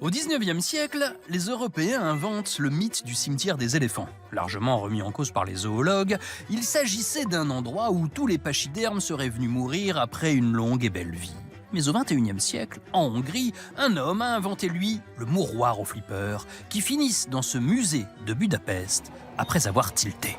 Au XIXe siècle, les Européens inventent le mythe du cimetière des éléphants. Largement remis en cause par les zoologues, il s'agissait d'un endroit où tous les pachydermes seraient venus mourir après une longue et belle vie. Mais au XXIe siècle, en Hongrie, un homme a inventé, lui, le mouroir aux flippers, qui finissent dans ce musée de Budapest après avoir tilté.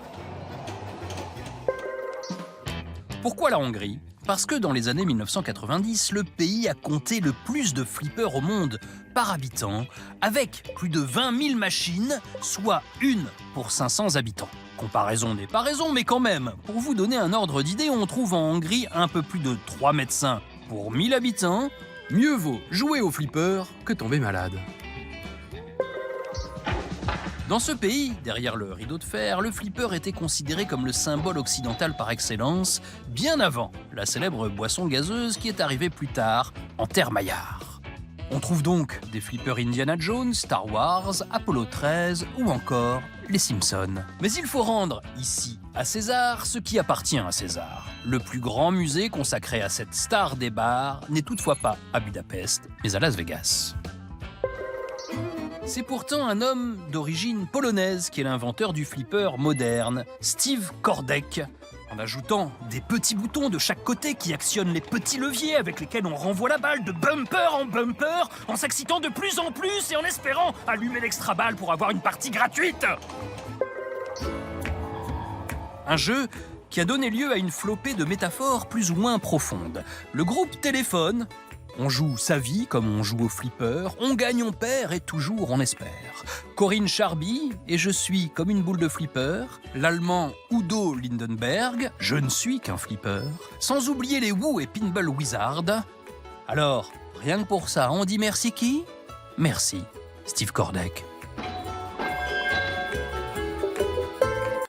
Pourquoi la Hongrie ? Parce que dans les années 1990, le pays a compté le plus de flippers au monde par habitant, avec plus de 20 000 machines, soit une pour 500 habitants. Comparaison n'est pas raison, mais quand même, pour vous donner un ordre d'idée, on trouve en Hongrie un peu plus de 3 médecins pour 1000 habitants. Mieux vaut jouer au flipper que tomber malade. Dans ce pays, derrière le rideau de fer, le flipper était considéré comme le symbole occidental par excellence, bien avant la célèbre boisson gazeuse qui est arrivée plus tard, en terre maillard. On trouve donc des flippers Indiana Jones, Star Wars, Apollo 13 ou encore les Simpsons. Mais il faut rendre ici à César ce qui appartient à César. Le plus grand musée consacré à cette star des bars n'est toutefois pas à Budapest, mais à Las Vegas. C'est pourtant un homme d'origine polonaise qui est l'inventeur du flipper moderne, Steve Kordek. En ajoutant des petits boutons de chaque côté qui actionnent les petits leviers avec lesquels on renvoie la balle de bumper en bumper, en s'excitant de plus en plus et en espérant allumer l'extra balle pour avoir une partie gratuite. Un jeu qui a donné lieu à une flopée de métaphores plus ou moins profondes. Le groupe Téléphone. On joue sa vie comme on joue au flipper, on gagne, on perd et toujours on espère. Corinne Charby et je suis comme une boule de flipper. L'allemand Udo Lindenberg, je ne suis qu'un flipper. Sans oublier les Woo et Pinball Wizard. Alors, rien que pour ça, on dit merci qui ? Merci, Steve Kordek.